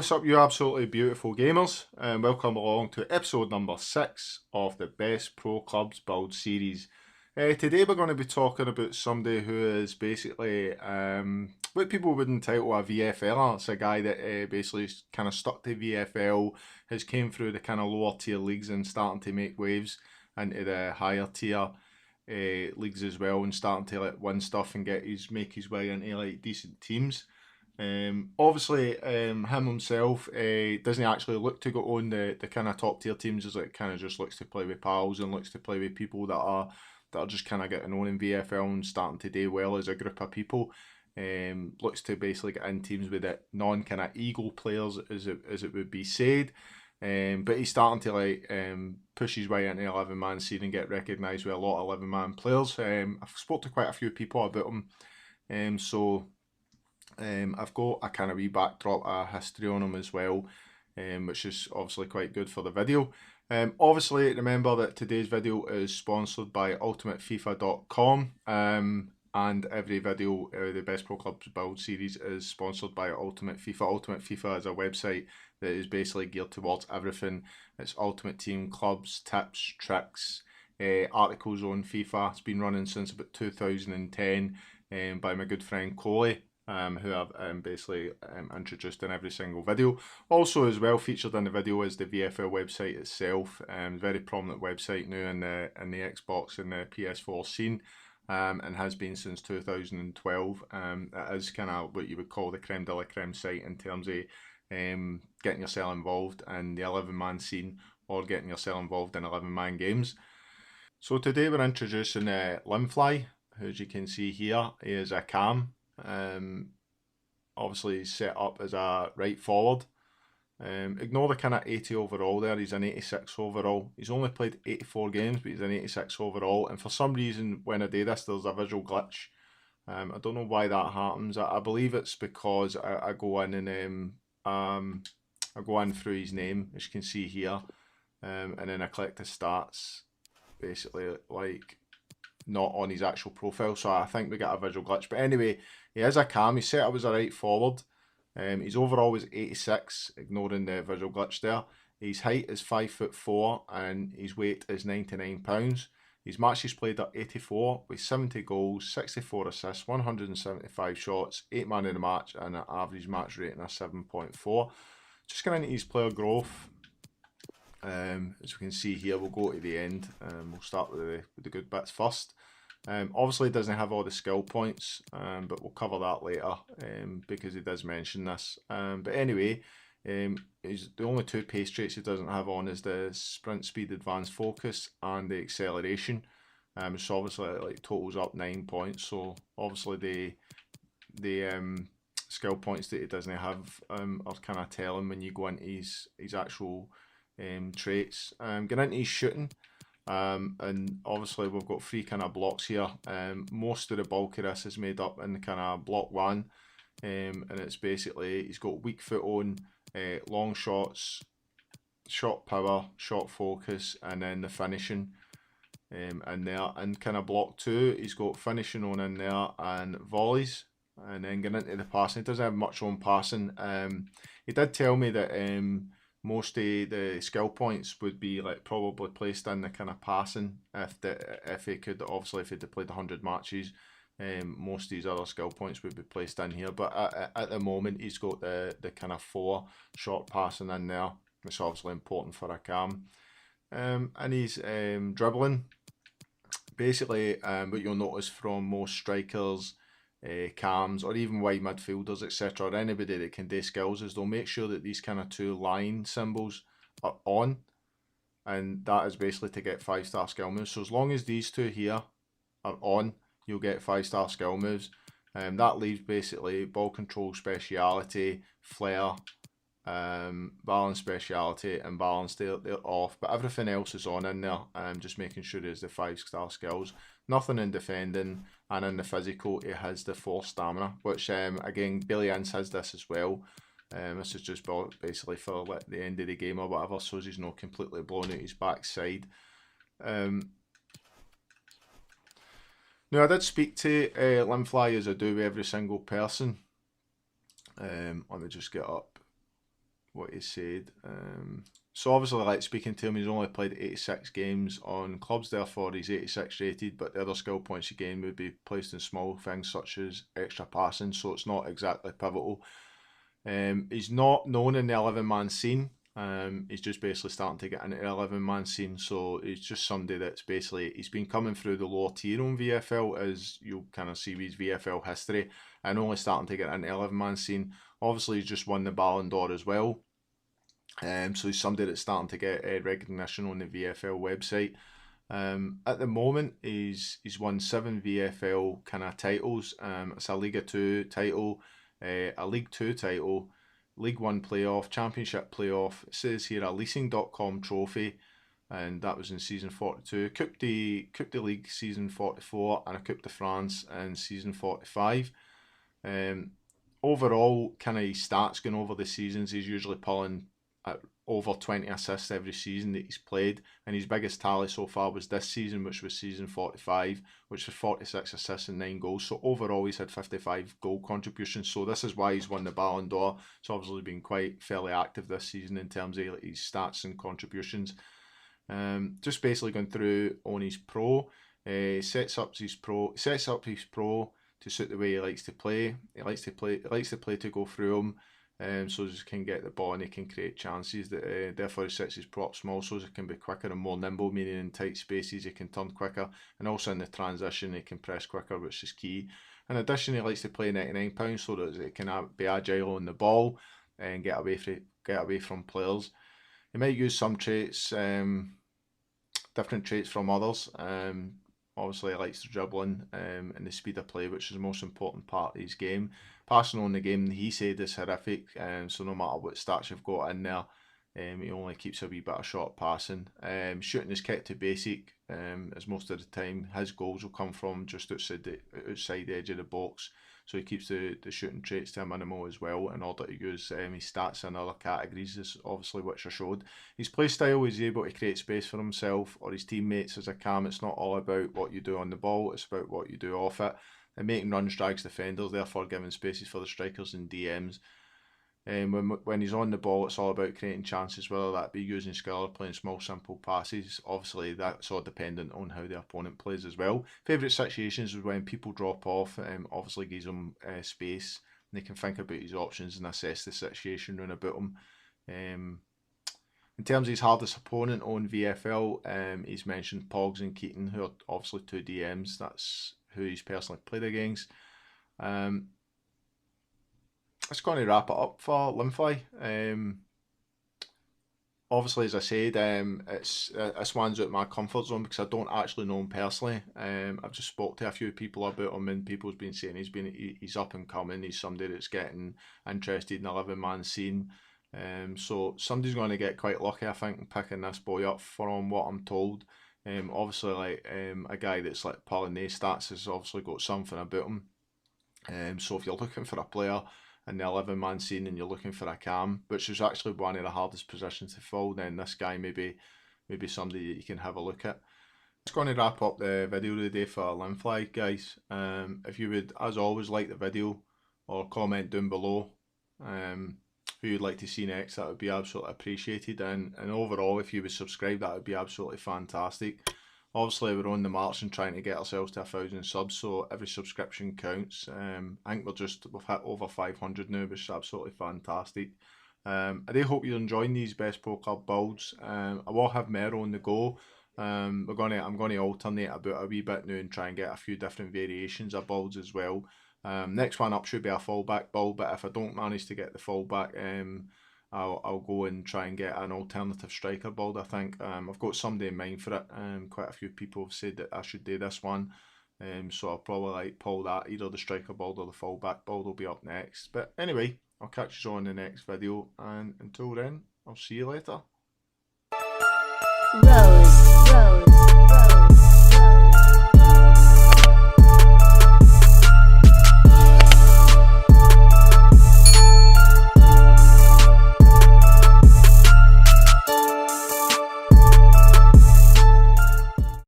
what's up, you absolutely beautiful gamers, and welcome along to episode number 6 of the Best Pro Clubs Build series. Today we're going to be talking about somebody who is basically what people would entitle a VFLer. It's a guy that basically kind of stuck to VFL, has came through the kind of lower tier leagues and starting to make waves into the higher tier leagues as well, and starting to like win stuff and make his way into like decent teams. Obviously, him himself doesn't actually look to go on the kind of top tier teams. As it kind of just looks to play with pals and looks to play with people that are just kind of getting on in VFL and starting to do well as a group of people. Looks to basically get in teams with it non kind of ego players, as it would be said. But he's starting to push his way into the 11-man scene and get recognised with a lot of 11-man players. I've spoke to quite a few people about him, so. I've got a kind of wee backdrop, a history on him as well, which is obviously quite good for the video. Obviously, remember that today's video is sponsored by ultimatefifa.com, and every video, the Best Pro Clubs Build series, is sponsored by Ultimate FIFA. Ultimate FIFA is a website that is basically geared towards everything. It's Ultimate Team, clubs, tips, tricks, articles on FIFA. It's been running since about 2010 by my good friend Coley. Who I've basically introduced in every single video. Also as well featured in the video is the VFL website itself, very prominent website now in the Xbox and the PS4 scene, and has been since 2012. It is kind of what you would call the creme de la creme site in terms of getting yourself involved in the 11-man scene or getting yourself involved in 11-man games. So today we're introducing Limfly, who, as you can see here, is a cam. Obviously he's set up as a right forward. Ignore the kind of 80 overall there, he's an 86 overall. He's only played 84 games, but he's an 86 overall, and for some reason when I do this there's a visual glitch. I don't know why that happens. I believe it's because I go in and I go in through his name, as you can see here, and then I click the stats, basically like not on his actual profile, so I think we got a visual glitch. But anyway, he is a cam, he's set up as a right forward. His overall was 86, ignoring the visual glitch there. His height is 5'4" and his weight is 99 pounds. His matches played at 84 with 70 goals, 64 assists, 175 shots, 8 man in the match, and an average match rating of 7.4. Just getting into his player growth. As we can see here, we'll go to the end. We'll start with the good bits first. Obviously, it doesn't have all the skill points, but we'll cover that later because he does mention this. But anyway, the only two pace traits he doesn't have on is the sprint speed, advanced focus, and the acceleration. So obviously, it like totals up 9 points. So obviously, the skill points that he doesn't have are kind of telling when you go into his actual traits. Getting into his shooting, and obviously we've got 3 kind of blocks here. Most of the bulk of this is made up in kind of block 1, and it's basically he's got weak foot on, long shots, shot power, shot focus, and then the finishing in there. And kind of block 2, he's got finishing on in there and volleys. And then getting into the passing, he doesn't have much on passing. He did tell me that most of the skill points would be like probably placed in the kind of passing if he could, obviously if he'd played 100 matches, most of these other skill points would be placed in here. But at the moment he's got the kind of 4 short passing in there, which is obviously important for a cam. And he's dribbling. Basically, what you'll notice from most strikers, cams, or even wide midfielders, etc., or anybody that can do skills, is they'll make sure that these kind of 2 line symbols are on, and that is basically to get 5-star skill moves. So as long as these 2 here are on, you'll get 5-star skill moves. That leaves basically ball control, speciality, flair, balance, speciality, and balance. They're off, but everything else is on in there. Just making sure there's the 5-star skills. Nothing in defending, and in the physical he has the 4 stamina, which again Billy Ince has this as well. This is just basically for like the end of the game or whatever, so he's not completely blown out his backside. Now I did speak to Limfly, as I do with every single person. Let me just get up what he said. So obviously, like speaking to him, he's only played 86 games on clubs, therefore he's 86 rated, but the other skill points he gained would be placed in small things such as extra passing, so it's not exactly pivotal. He's not known in the 11-man scene. He's just basically starting to get into the 11-man scene, so he's just somebody that's basically, he's been coming through the lower tier on VFL, as you'll kind of see with his VFL history, and only starting to get into the 11-man scene. Obviously, he's just won the Ballon d'Or as well. So he's somebody that's starting to get recognition on the VFL website. At the moment, he's won 7 VFL kind of titles. It's a Liga 2 title, a League 2 title, League 1 playoff, Championship playoff. It says here a Leasing.com trophy, and that was in season 42. Coupe de League season 44, and a Coupe de France in season 45. Overall, kind of his stats going over the seasons, he's usually pulling at over 20 assists every season that he's played, and his biggest tally so far was this season, which was season 45, which was 46 assists and 9 goals. So overall he's had 55 goal contributions, so this is why he's won the Ballon d'Or. It's obviously been quite fairly active this season in terms of his stats and contributions. Just basically going through on his pro, sets up his pro to suit the way he likes to play. He likes to play to go through him. So as he can get the ball and he can create chances. Therefore he sets his prop small so as it can be quicker and more nimble, meaning in tight spaces he can turn quicker, and also in the transition he can press quicker, which is key. In addition, he likes to play 99 pounds so that it can be agile on the ball and get away from players. He might use some traits, different traits from others. Obviously, he likes the dribbling and the speed of play, which is the most important part of his game. Passing on the game, he said, is horrific. So no matter what stats you've got in there, he only keeps a wee bit of short passing. Shooting is kept to basic, as most of the time his goals will come from just outside the edge of the box. So he keeps the shooting traits to a minimal as well, in order to use his stats in other categories, is obviously which are showed. His play style is able to create space for himself or his teammates as a cam. It's not all about what you do on the ball, it's about what you do off it. And making runs drags defenders, therefore giving spaces for the strikers and DMs. When he's on the ball, it's all about creating chances, whether that be using skill or playing small, simple passes. Obviously, that's all dependent on how the opponent plays as well. Favourite situations is when people drop off. Obviously, gives them space, and they can think about his options and assess the situation round about him. In terms of his hardest opponent on VFL, he's mentioned Pogs and Keaton, who are obviously 2 DMs. That's who he's personally played against. That's going to wrap it up for Linfly. Obviously, as I said, this one's out of my comfort zone because I don't actually know him personally. I've just spoke to a few people about him, and people's been saying he's up and coming. He's somebody that's getting interested in the 11-man scene. So somebody's going to get quite lucky, I think, in picking this boy up from what I'm told. Obviously, like a guy that's like pulling these stats has obviously got something about him. So if you're looking for a player in the 11-man scene and you're looking for a cam, which is actually one of the hardest positions to fill, then this guy may be somebody that you can have a look at. It's going to wrap up the video today for Linfly, guys. If you would, as always, like the video or comment down below who you'd like to see next, that would be absolutely appreciated. And overall, if you would subscribe, that would be absolutely fantastic. Obviously, we're on the march and trying to get ourselves to 1,000 subs, so every subscription counts. I think we've hit over 500 now, which is absolutely fantastic. I do hope you're enjoying these Best Pro Club builds. I will have more on the go. I'm going to alternate about a wee bit now and try and get a few different variations of builds as well. Next one up should be a fullback build, but if I don't manage to get the fullback, I'll go and try and get an alternative striker build. I think I've got somebody in mind for it. Quite a few people have said that I should do this one, so I'll probably pull that. Either the striker build or the fullback build will be up next. But anyway, I'll catch you on the next video, and until then, I'll see you later. Rose.